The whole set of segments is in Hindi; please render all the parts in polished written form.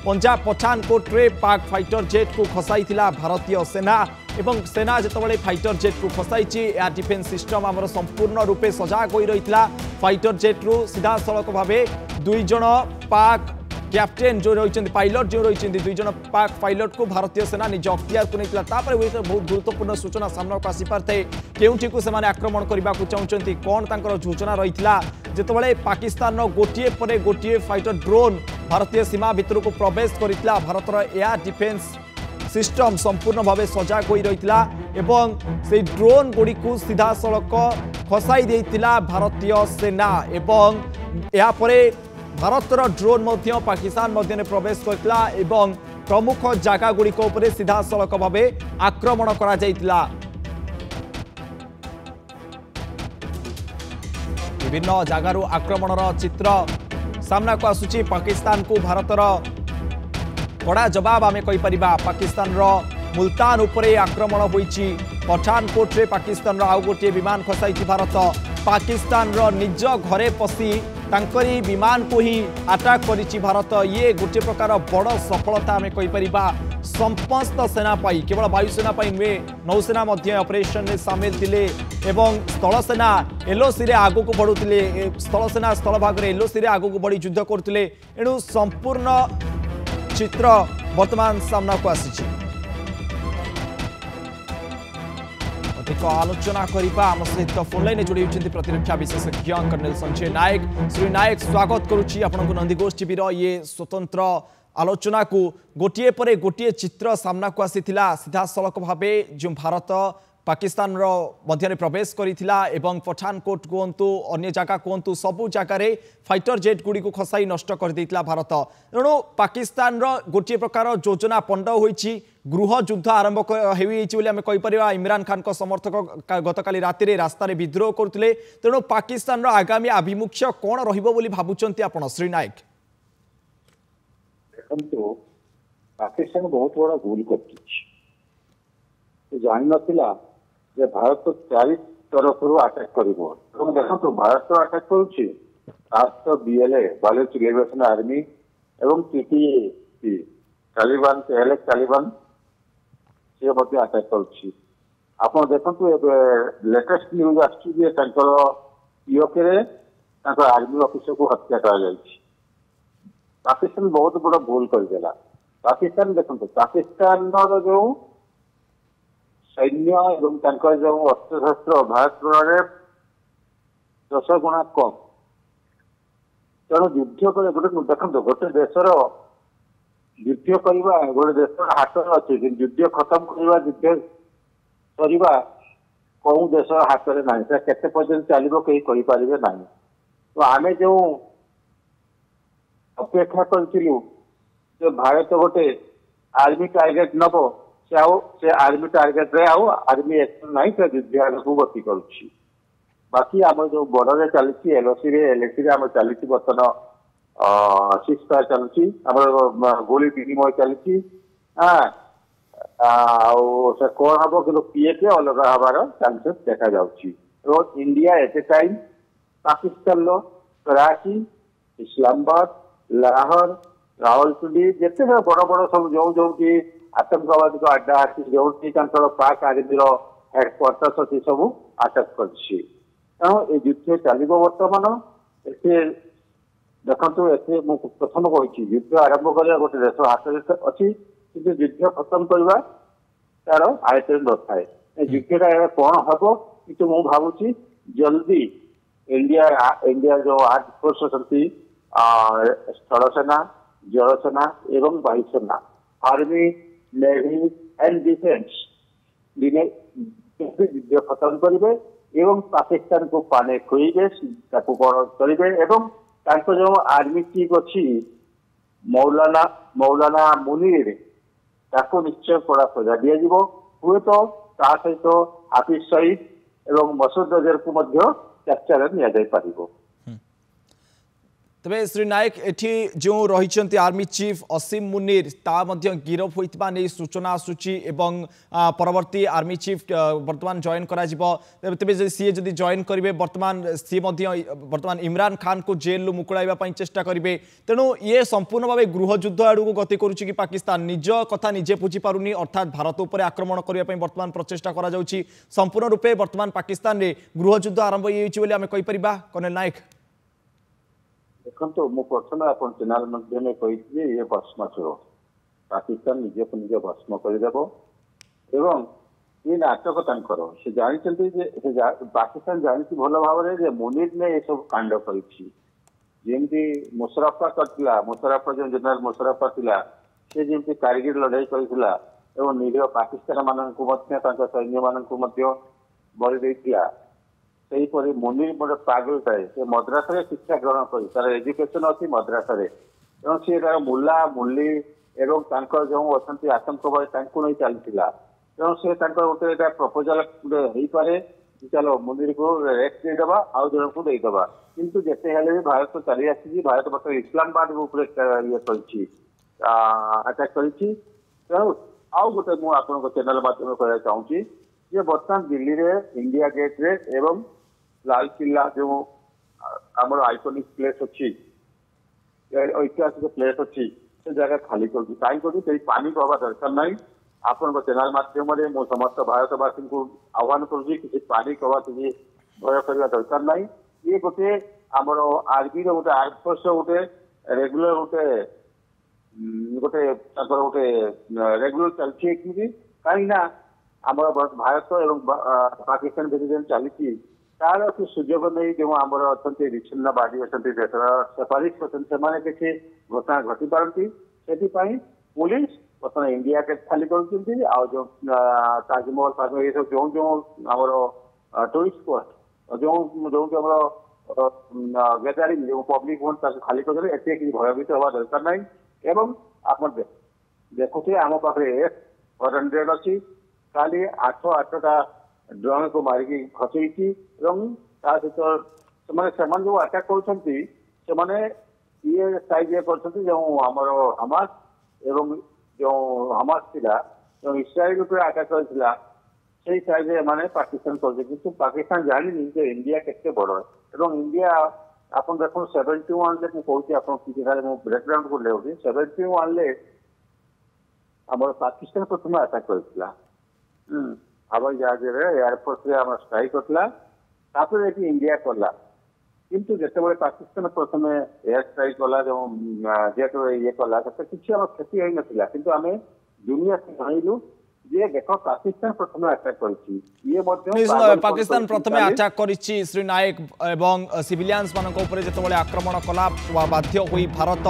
पंजाब पठानकोट रे पाक फाइटर जेट को खसाई भारतीय सेना एवं सेना जितेबाला फाइटर जेट को खसाई एयर डिफेन्स सिस्टम आमर संपूर्ण रूपे सजाग हो रही फाइटर जेट रु सीधा सड़क भाव दुई जन पाक कैप्टेन जो रही पायलट जो रही दुई जन पाक पायलट को भारतीय सेना निज अख्तियार को नहीं बहुत गुरुत्वपूर्ण सूचना सामना को आसीपारे केउठी को सेमाने आक्रमण करने को चाहते कौन तांकर योजना रही जितेबाला पाकिस्तान गोटे पर गोटे फाइटर ड्रोन भारतीय सीमा भितर को प्रवेश करता भारतर एयर डिफेन्स सिस्टम संपूर्ण भाव सजाग हो रही से ड्रोन गुड़ी को सीधा सड़क खसाई देता भारतीय सेना एवं यापर भारतर ड्रोन मध्य पाकिस्तान मध्य प्रवेश करता एवं प्रमुख जगह गुड़िक सीधा सड़क भाव आक्रमण करा जायतिला। विभिन्न जगार आक्रमणर चित्र सामना को आसुची पाकिस्तान को भारतर कड़ा जवाब आमे कहि परिबा। पाकिस्तान रो मुल्तान उपरे आक्रमण होईची पठानकोट रे पाकिस्तान रो आउ गोटे विमान खसाई भारत पाकिस्तान रो निज घरे पसी तांकरी विमान को ही अटैक करिची भारत ये गोटे प्रकार बड़ सफलता आमे कहि परिबा समस्त सेना पाई केवल वायुसेना पाई नुहे नौसेना मध्य ऑपरेशन में सामिल थिले एवं स्थल सेना एलओसी रे आगो को बढ़ुतिले स्थल सेना स्थल भाग रे एलओसी रे आगो को बढ़ी युद्ध करथिले एणु संपूर्ण चित्र वर्तमान सामना को आसी अधिक आलोचना करबा आम सहित फोन लाइन जोड़ी होती प्रतिरक्षा विशेषज्ञ कर्नेल संजय नायक। श्री नायक स्वागत करुच्ची आपन को नंदीघोष टीवी ये स्वतंत्र आलोचना को गोटे पर गोटे चित्र सामना को आसीथिला सीधा सड़क भावे जो भारत पाकिस्तान मध्य प्रवेश करिथिला एवं पठानकोट कहतु अन्य जगह कहतु सबु जगार फाइटर जेट गुड़ी को खसाई नष्ट कर देथिला भारत तेणु पाकिस्तान गोटे प्रकार योजना पंड होईची गृह युद्ध आरंभ होईची इमरान खान को समर्थक गतकाली राति रास्ता विद्रोह करते तेणु पाकिस्तान आगामी आभिमुख्य कौन रहिबो बोली भाबुचंती आपण श्री नायक? पाकिस्तान बहुत बड़ा भूल कर जान नथिला जे भारत चारि तरफ अटैक कर देखो भारत अटैक करुच्ची राष्ट्र बीएलए बालोच लिबरेशन आर्मी एवं टीटीए तालिबान तालिबान सी अटैक करुच्ची आप देखो लेटेस्ट न्यूज आसके आर्मी ऑफिसर को हत्या कर पाकिस्तान बहुत बड़ा भूल करदेला। पाकिस्तान देखो पाकिस्तान जो सैन्य एवं जो अस्त्रशस्त्र भारत तुलना 10 गुणा कम तेणु युद्ध कर देखो गोटे देशर युद्ध करवा गोटे देश हाथ अच्छे युद्ध खत्म करवा युद्ध करवा कौ देश हाथ में ना केते पर्यंत चलो कहीं कहींपारे ना तो आम जो अपेक्षा करूँ भारत गोटे आर्मी टार्गेट नब से आर्मी टार्गेट रे आर्मी एक्शन ना युद्ध को गति करुच्ची बाकी आम जो बॉर्डर चलती एलओसी एलएसी चलती बर्तमान सीजफायर चलती गोली विनिमय चलती से कौन हम कि पीएके अलग हबार चांसेस देखा जाउची। India at a time Pakistan Karachi Islamabad Lahore Rawalpindi जिते बड़ बड़ सब जो जो आतंकवादी को अड्डा अच्छी जो पाक आर्मी हेडक्वार्टर्स अच्छी सब अटैक कर युद्ध चलो बर्तमान देखो ए प्रथम कही युद्ध आरंभ करवा गोटे देश हाथ अच्छी कि युद्ध खत्म करवा तार आयतन न थाए युद्धटा कौन हम कि मुझे भावुची जल्दी इंडिया जो आर्म फोर्स अच्छी स्थल सेना जलसेना एवं वायुसेना आर्मी नेवी एंड डिफेंस युद्ध खत्म करेंगे एवं पाकिस्तान को पाने खुईबे करेंगे एवं जो आर्मी चीफ अच्छी मौलाना मुनीर ताको निश्चय कड़ा सजा दि हुए तो सहित हाफिज सईद एवं मसूद अजहर को कैप्चर नि पार तबे श्री नायक एठी जो रही आर्मी चीफ असीम मुनीर ता मध्य गिरफ होइतबा नै सूचना आसुची एवं परवर्ती आर्मी चीफ वर्तमान जॉइन करा जिवो तबे जे सी जदी जॉइन करिवे वर्तमान सी मध्य वर्तमान इमरान खान को जेल लु मुकुळाइबा पई चेष्टा करिवे तेणु ये संपूर्ण भाबे गृह युद्ध आडू को गति करूची कि पाकिस्तान निज कथा निजे बुझी पारुनी अर्थात भारत उपर आक्रमण करिया पई वर्तमान प्रचेष्टा करा जाउची संपूर्ण रूपे वर्तमान पाकिस्तान रे गृह युद्ध आरंभ होइची बोली आमे कहि परिबा कर्नल नायक देखो मु प्रथम अपन चैनल माध्यम कही ये भस्मासुर पाकिस्तान निजे को निजे भस्म करदेव एवं ये नाटक तांकर से जानते पाकिस्तान जानी भल भाव में मुनीर ने ये सब कांड करमती मुशरफा करथिला मुशरफा जो जनरल मुशरफा थिला से जमी कारगिल लड़ाई करथिला एवं निरीह पाकिस्तान मानक सैन्य मानक बलि देइथिला सेहीपरि मुनीर गोटे पागल थाए से मद्रासा शिक्षा ग्रहण कर तार एजुकेशन अच्छी मद्रासा तेणु सी तार मुला मुली एवं जो अच्छा आतंकवादी नहीं चलता तेणु से गोटे प्रपोजाल गोटे हो पारे चलो मुनीर को रेस्ट देदेबा आउ जन को देदेबा किंतु जिते भी भारत चली आसी भारत बर्तमान इस्लामाबाद ये अटैक करू आउ गोटे मुझे चैनल माध्यम कहना चाहूँगी ये बर्तमान दिल्ली रे इंडिया गेट रे एवं लाल किला जो आमर आइकोनिक प्लेस अच्छी ऐतिहासिक प्लेस अच्छी से जगह खाली कर पानी को हवा दरकार ना आपण चैनल माध्यम समस्त भारतवासी को आह्वान करुँगी किसी पानी को हवा किसी भय करवा दरकार ना ये गोटे आमर आर्मी गोटे आर्मफोर्स गोटे रेगुलर गोटे गोटे गोटे रेगुलर चलती कहीं आमर भारत और पाकिस्तान भितर चली तार सुजोग नहीं जो आमर अच्छा विच्छिन्नवादी अच्छा देशर सेपारिस्ट अच्छा किसी घटना घटी पारती से पुलिस बर्तमान इंडिया गेट खाली कर ताजमहल ये सब जो जो आम टूरिस्ट स्पॉट जो जो गैदरिंग जो पब्लिक भवन खाली कर भयभीत हवा दरकार ना एवं आप देखुए आम पाखे F400 अच्छी खाली 8टा ड्रोन को मारिकी खसई सहित जो अटैक कर ये साइज जो आमर हमास एवं जो हमास थिला जो इस्राएल उपर अटैक करथिला सेही साइज माने पाकिस्तान कर किंतु पाकिस्तान जानी जो इंडिया केते बड़ एवं इंडिया आपन देखो 71 जे कहूँ आप बैकग्राउंड को ले 71 ले आमर पाकिस्तान प्रथम अटैक करथिला हवाई जहाज एयरफोर्स स्ट्राइक करता इंडिया कला किंतु जिते पाकिस्तान प्रथम एयर स्ट्राइक कला जो जेट ये कला किसी क्षति हो नाला किंतु आम दुनिया से जानलु जे देख पाकिस्तान प्रथम अटैक कर पाकिस्तान प्रथम अटैक करिछि श्री नायक एवं सिविलियंस मानक ऊपर जेतबेले आक्रमण कला बाध्य होई भारत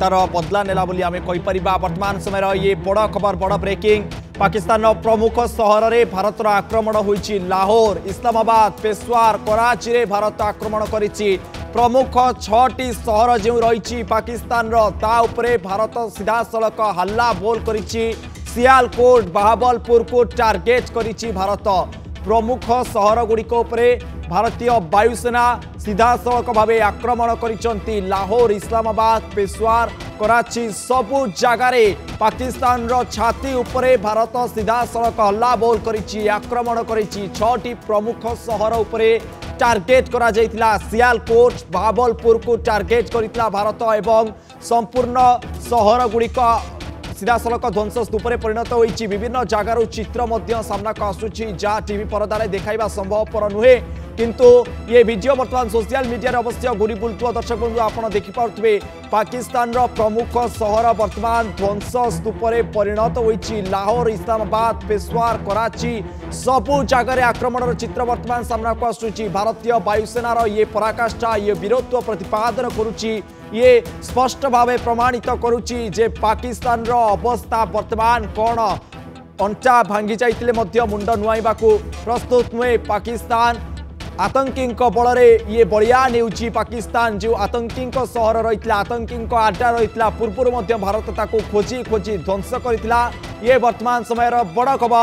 तार बदला नेला बोली आमे कहि परिबा वर्तमान समय ये बड़ खबर बड़ ब्रेकिंग पाकिस्तान प्रमुख सहर रे भारत आक्रमण होइछि लाहौर इस्लामाबाद पेशवार कराची रे भारत आक्रमण करिछि प्रमुख 6टी सहर जो रही पाकिस्तान रो ता उपरे भारत सीधा सड़क हल्ला बोल करिछि सियालकोट बहावलपुर को टार्गेट करिछि भारत प्रमुख सहर गुड़िक भारतीय वायुसेना सीधा सड़क भाव आक्रमण करिसंती लाहौर इस्लामाबाद पेशवार कराची सबु जगार पाकिस्तान रो छाती उपरे भारत सीधा सड़क हल्ला बोल करिछि आक्रमण करिछि 6टी प्रमुख सहर उपरे टार्गेट करा जाइतिला सियालकोट बहावलपुर को टार्गेट करितिला भारत एवं संपूर्ण सहर गुड़िक सीधा सड़क ध्वंस स्तूपे परिणत होती विभिन्न जगार चित्र सामना को आसूची जहाँ टीवी परदार देखा संभवपर नुहे किंतु ये वीडियो बर्तमान सोशल मीडिया अवश्य घूरी बुलुवा दर्शक बंधु आप देखिपे पाकिस्तान प्रमुख सहर बर्तमान ध्वंस स्तूपे परिणत होती लाहौर इस्लामाबाद पेशवार कराची सबु जगार आक्रमण चित्र बर्तमान सामना को आसूची भारतीय वायुसेनार ये पराकाष्ठा ये वीरत्व प्रतिपादन करुच्ची ये स्पष्ट भाव प्रमाणित करुच्ची जे पाकिस्तान अवस्था वर्तमान कौन अंटा भांगी जाइतिले मध्य मुंड नुआइबा को प्रस्तुत नुहे पाकिस्तान आतंकी बल ये बलियान होउची पाकिस्तान जो आतंकी सहर रही आतंकी आड्डा रही पूर्व भारत ताको खोजी खोजी ध्वंस करथिला ये वर्तमान समय बड़ खबर।